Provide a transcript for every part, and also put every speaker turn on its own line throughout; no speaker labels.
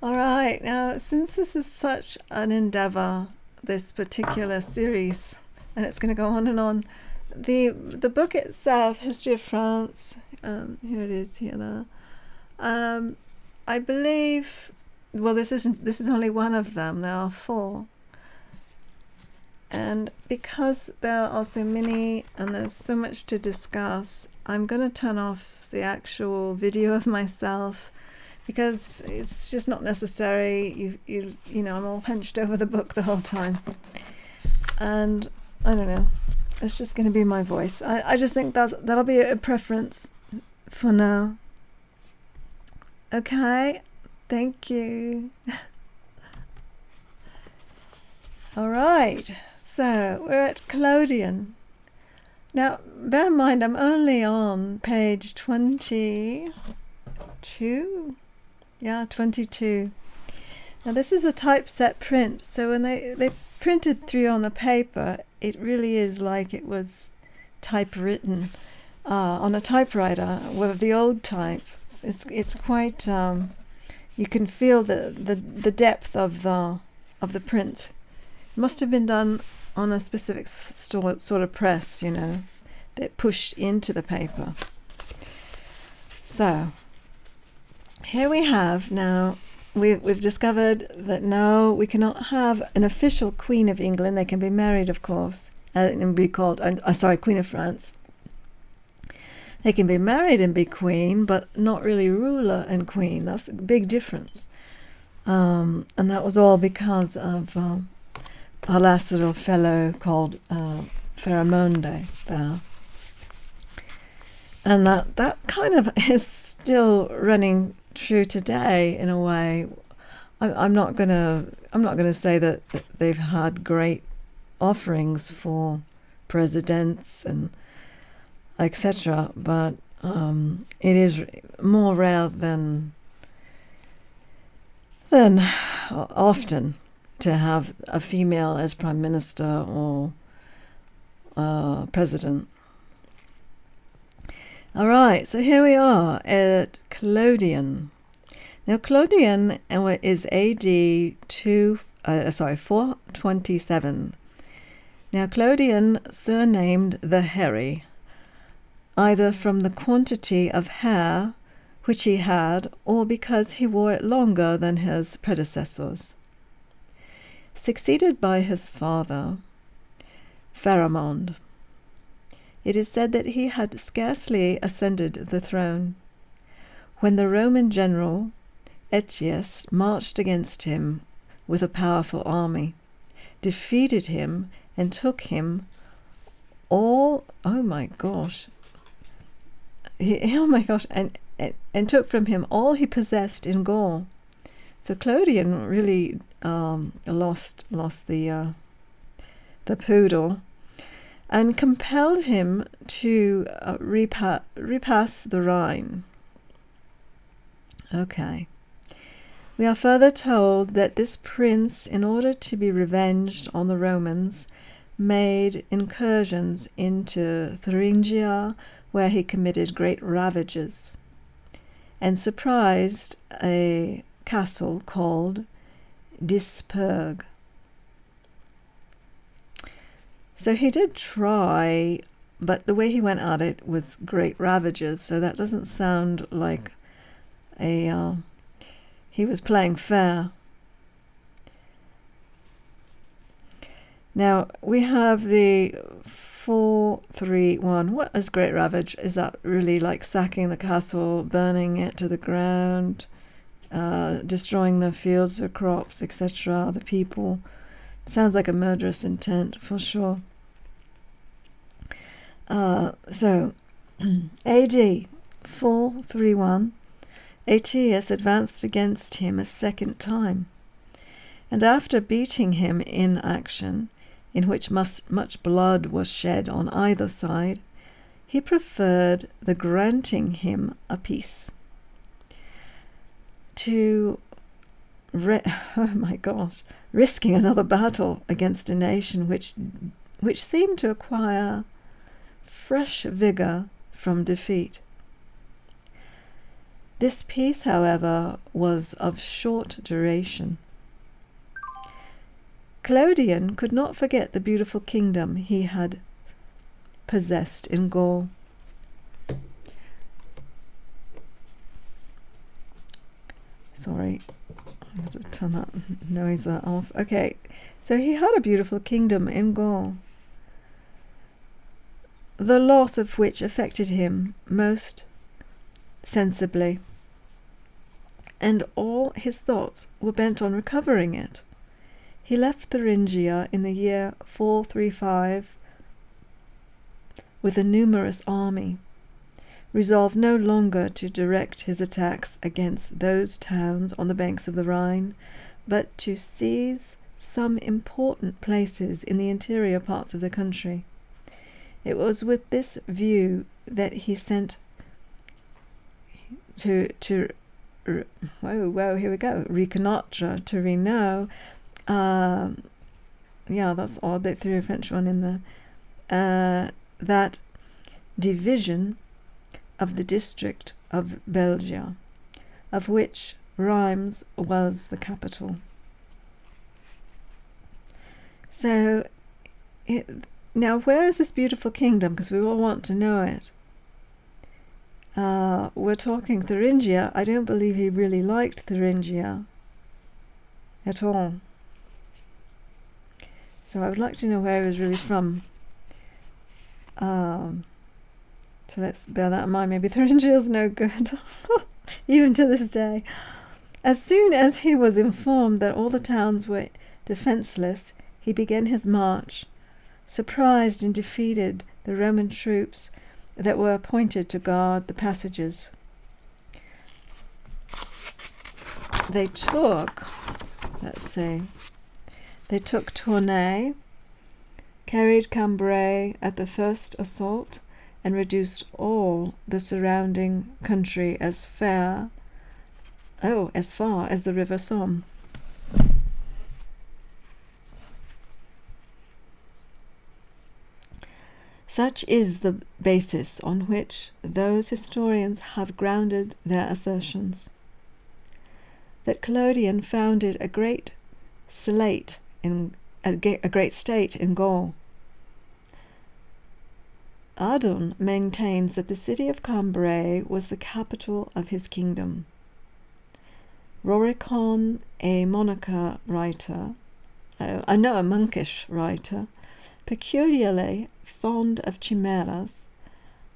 All right, now since this is such an endeavor, this particular series, and it's going to go on and on, the book itself, History of France, here it is, here there. I believe, well, this is only one of them. There are four, and because there are so many and there's so much to discuss, I'm going to turn off the actual video of myself, because it's just not necessary. You know, I'm all hunched over the book the whole time, and I don't know, it's just going to be my voice. I just think that'll be a preference for now. Okay, thank you. All right, so we're at Clodian. Now, bear in mind, I'm only on page 22. Yeah, 22. Now, this is a typeset print, so when they printed through on the paper, it really is like it was typewritten on a typewriter with the old type. It's quite, you can feel the depth of the print. It must have been done on a specific sort of press, you know, that pushed into the paper. So here we have now, we've discovered that no, we cannot have an official Queen of England. They can be married, of course, and be called, Queen of France. They can be married and be queen, but not really ruler and queen. That's a big difference. And that was all because of our last little fellow called Pharomonde there. And that kind of is still running true today in a way. I'm not gonna say that they've had great offerings for presidents and etc., but it is more rare than often to have a female as prime minister or president. All right, so here we are at Clodian. Now, Clodian is AD 427. Now, Clodian surnamed the Hairy, either from the quantity of hair which he had, or because he wore it longer than his predecessors. Succeeded by his father, Pharamond, it is said that he had scarcely ascended the throne when the Roman general Aetius marched against him with a powerful army, defeated him, and took him and took from him all he possessed in Gaul. So Clodian really lost the poodle, and compelled him to repass the Rhine. Okay. We are further told that this prince, in order to be revenged on the Romans, made incursions into Thuringia, where he committed great ravages, and surprised a castle called Disperg. So he did try, but the way he went at it was great ravages, so that doesn't sound like he was playing fair. Now, we have the 431. What is great ravage? Is that really like sacking the castle, burning it to the ground, destroying the fields, the crops, etc., the people? Sounds like a murderous intent, for sure. So, AD 431, Aetius advanced against him a second time, and after beating him in action, in which much blood was shed on either side, he preferred the granting him a peace to risking another battle against a nation which seemed to acquire fresh vigor from defeat. This peace, however, was of short duration. Clodian could not forget the beautiful kingdom he had possessed in Gaul. Sorry, I'm going to turn that noise off. Okay, so he had a beautiful kingdom in Gaul, the loss of which affected him most sensibly, and all his thoughts were bent on recovering it. He left Thuringia in the year 435 with a numerous army, resolved no longer to direct his attacks against those towns on the banks of the Rhine, but to seize some important places in the interior parts of the country. It was with this view that he sent reconnoitre to Reno. That's odd. They threw a French one in there. That division of the district of Belgia, of which Reims was the capital. So, now where is this beautiful kingdom? Because we all want to know it. We're talking Thuringia. I don't believe he really liked Thuringia at all. So I would like to know where he was really from. So let's bear that in mind. Maybe Thuringia is no good, even to this day. As soon as he was informed that all the towns were defenceless, he began his march, surprised and defeated the Roman troops that were appointed to guard the passages. They took Tournai, carried Cambrai at the first assault, and reduced all the surrounding country as far as the river Somme. Such is the basis on which those historians have grounded their assertions that Clodian founded a great state in Gaul. Ardon maintains that the city of Cambrai was the capital of his kingdom. Roricon, a monkish writer, peculiarly fond of chimeras,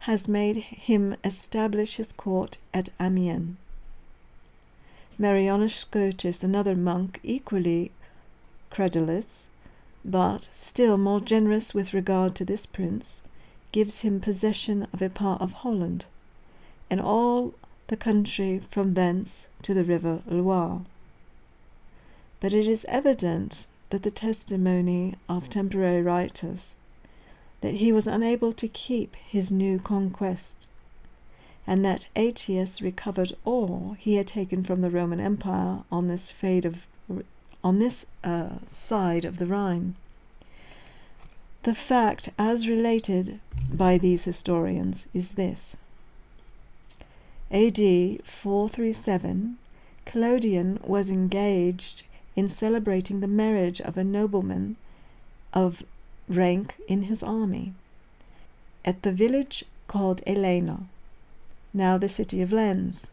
has made him establish his court at Amiens. Marianus Scotus, another monk equally credulous, but still more generous with regard to this prince, gives him possession of a part of Holland, and all the country from thence to the river Loire. But it is evident that the testimony of temporary writers that he was unable to keep his new conquest, and that Aetius recovered all he had taken from the Roman Empire on this side of the Rhine. The fact, as related by these historians, is this. A.D. 437, Clodian was engaged in celebrating the marriage of a nobleman of rank in his army, at the village called Elena, now the city of Lens.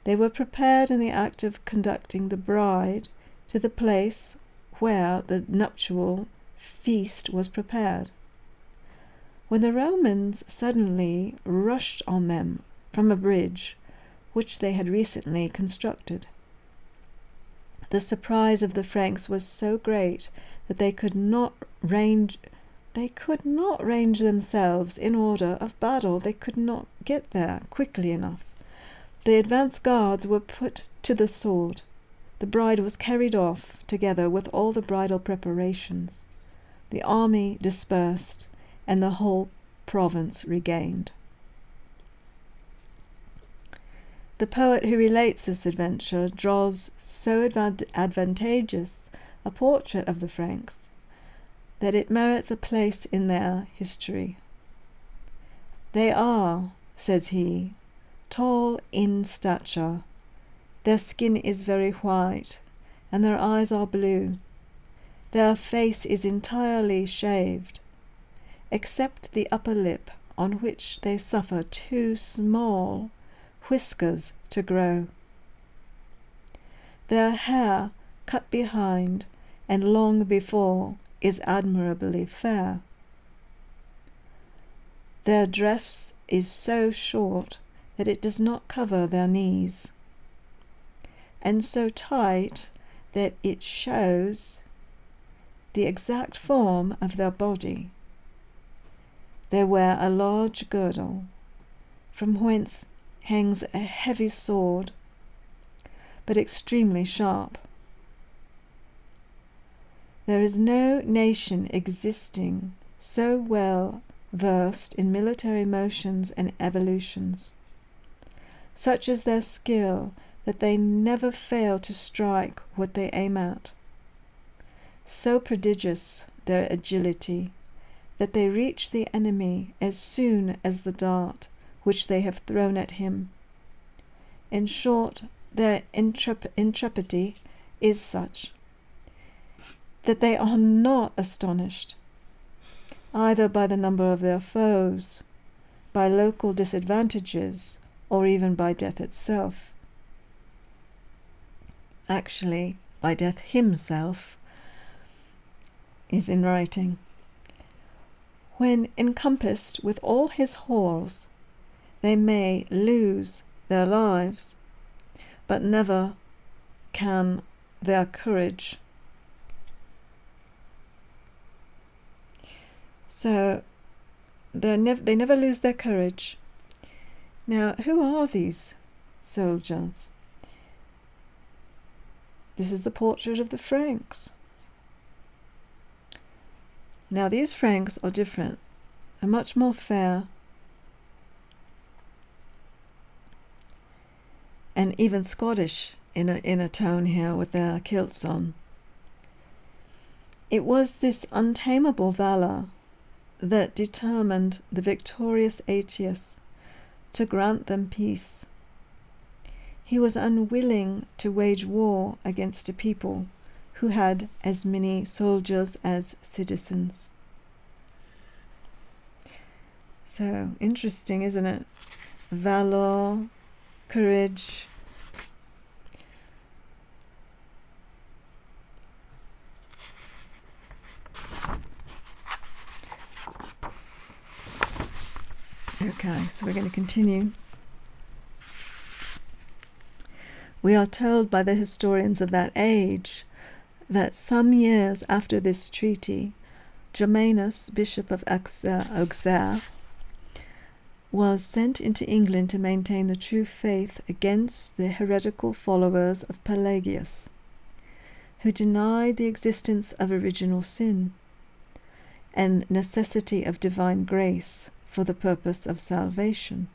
They were prepared in the act of conducting the bride to the place where the nuptial feast was prepared, when the Romans suddenly rushed on them from a bridge which they had recently constructed. The surprise of the Franks was so great that they could not range themselves in order of battle. They could not get there quickly enough. The advance guards were put to the sword. The bride was carried off, together with all the bridal preparations. The army dispersed, and the whole province regained. The poet who relates this adventure draws so advantageous a portrait of the Franks that it merits a place in their history. They are, says he, tall in stature. Their skin is very white, and their eyes are blue. Their face is entirely shaved, except the upper lip, on which they suffer 2 small whiskers to grow. Their hair, cut behind and long before, is admirably fair. Their dress is so short that it does not cover their knees, and so tight that it shows the exact form of their body. They wear a large girdle, from whence hangs a heavy sword, but extremely sharp. There is no nation existing so well versed in military motions and evolutions. Such is their skill that they never fail to strike what they aim at. So prodigious their agility that they reach the enemy as soon as the dart which they have thrown at him. In short, their intrepidity is such that they are not astonished either by the number of their foes, by local disadvantages, or even by death itself. Actually, by death himself is in writing. When encompassed with all his horse, they may lose their lives, but never can their courage. So they never lose their courage. Now, who are these soldiers? This is the portrait of the Franks. Now, these Franks are different and much more fair, and even Scottish in a tone here with their kilts on. It was this untamable valour that determined the victorious Aetius to grant them peace. He was unwilling to wage war against a people who had as many soldiers as citizens. So interesting, isn't it? Valor, courage. Okay, so we're going to continue. We are told by the historians of that age that some years after this treaty, Germanus, Bishop of Auxerre, was sent into England to maintain the true faith against the heretical followers of Pelagius, who denied the existence of original sin and necessity of divine grace for the purpose of salvation.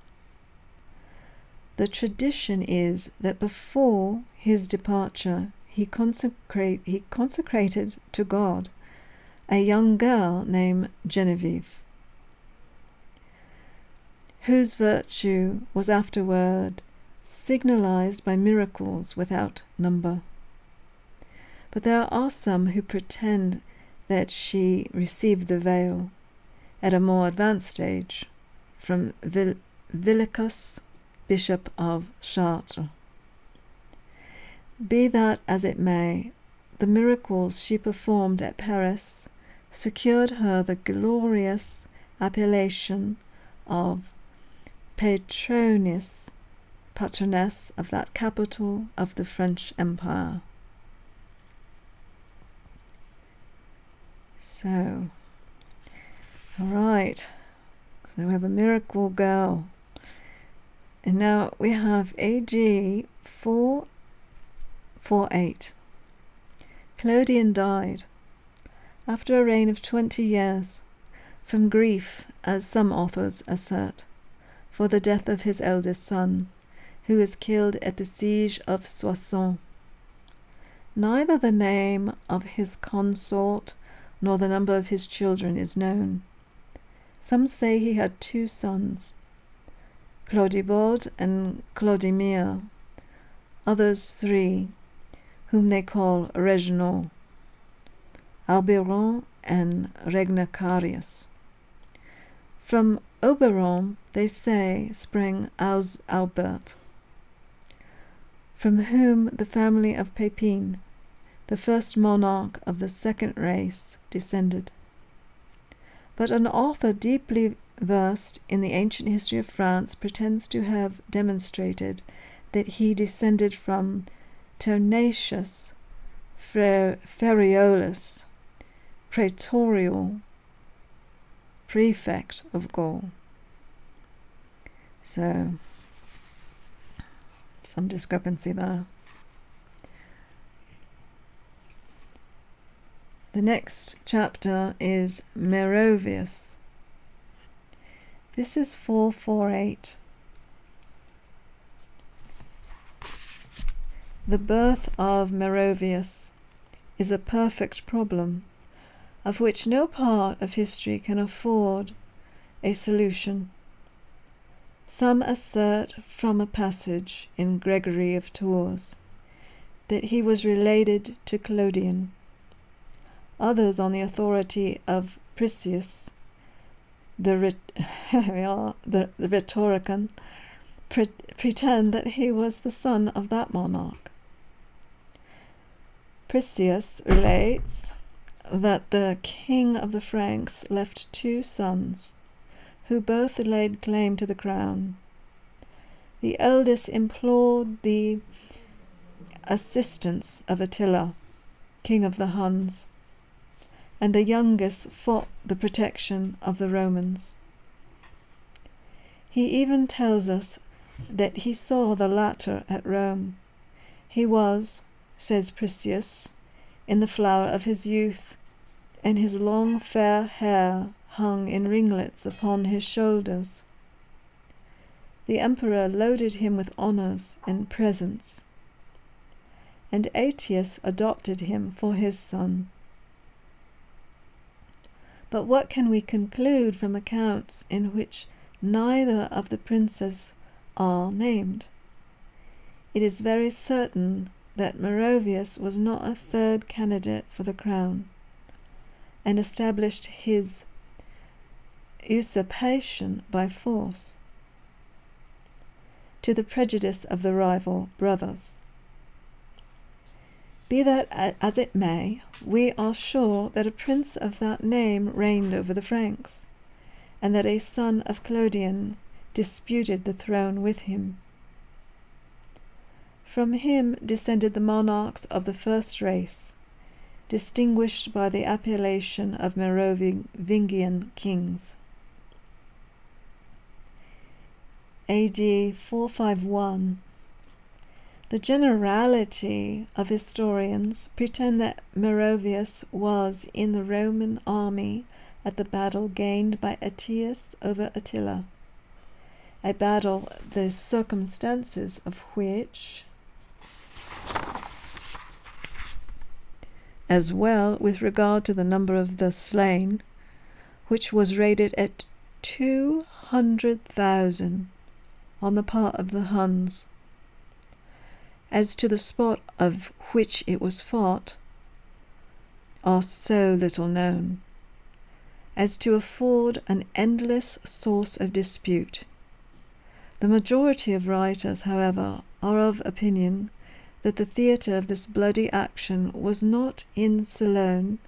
The tradition is that before his departure he consecrated to God a young girl named Genevieve, whose virtue was afterward signalized by miracles without number. But there are some who pretend that she received the veil at a more advanced stage from Villicus, Bishop of Chartres. Be that as it may, the miracles she performed at Paris secured her the glorious appellation of patroness of that capital of the French Empire. So, all right, so we have a miracle girl. And now we have AD 448. Clodian died after a reign of 20 years from grief, as some authors assert, for the death of his eldest son, who was killed at the siege of Soissons. Neither the name of his consort nor the number of his children is known. Some say he had 2 sons, Clodibald and Clodimir, others 3, whom they call Reginald, Albiron and Regnacarius. From Oberon, they say, sprang Albert, from whom the family of Pépin, the first monarch of the second race, descended. But an author deeply versed in the ancient history of France pretends to have demonstrated that he descended from Tenacius Feriolus, praetorial prefect of Gaul. So, some discrepancy there. The next chapter is Meroveus. This is 448. The birth of Meroveus is a perfect problem, of which no part of history can afford a solution. Some assert from a passage in Gregory of Tours that he was related to Clodian. Others, on the authority of Priscius, the rhetorician, pretend that he was the son of that monarch. Priscius relates that the king of the Franks left 2 sons, who both laid claim to the crown. The eldest implored the assistance of Attila, king of the Huns, and the youngest fought the protection of the Romans. He even tells us that he saw the latter at Rome. He was, says Priscius, in the flower of his youth, and his long fair hair hung in ringlets upon his shoulders. The emperor loaded him with honours and presents, and Aetius adopted him for his son. But what can we conclude from accounts in which neither of the princes are named? It is very certain that Meroveus was not a third candidate for the crown, and established his usurpation by force, to the prejudice of the rival brothers. Be that as it may, we are sure that a prince of that name reigned over the Franks, and that a son of Clodian disputed the throne with him. From him descended the monarchs of the first race, distinguished by the appellation of Merovingian kings. AD 451. The generality of historians pretend that Meroveus was in the Roman army at the battle gained by Aetius over Attila, a battle the circumstances of which, as well with regard to the number of the slain, which was rated at 200,000 on the part of the Huns, as to the spot of which it was fought, are so little known, as to afford an endless source of dispute. The majority of writers, however, are of opinion that the theatre of this bloody action was not in Ceylon,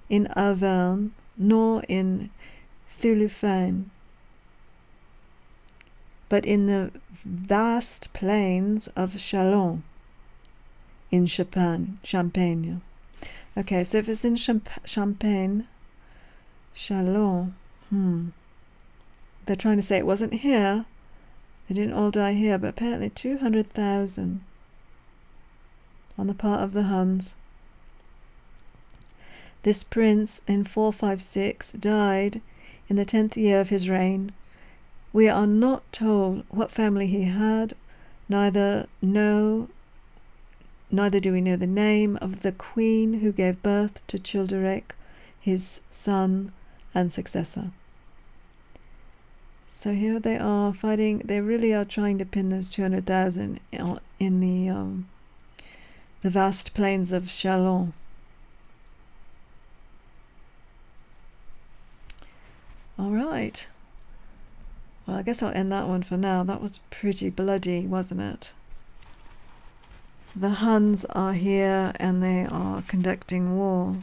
in Auvergne, nor in Thulufane, but in the vast plains of Chalon, in Champagne. Okay, so if it's in Champagne, Chalon, they're trying to say it wasn't here. They didn't all die here, but apparently 200,000 on the part of the Huns. This prince in 456 died in the 10th year of his reign. We are not told what family he had, neither do we know the name of the queen who gave birth to Childeric, his son and successor. So here they are fighting. They really are trying to pin those 200,000 in the vast plains of Chalon. All right. Well, I guess I'll end that one for now. That was pretty bloody, wasn't it? The Huns are here and they are conducting war.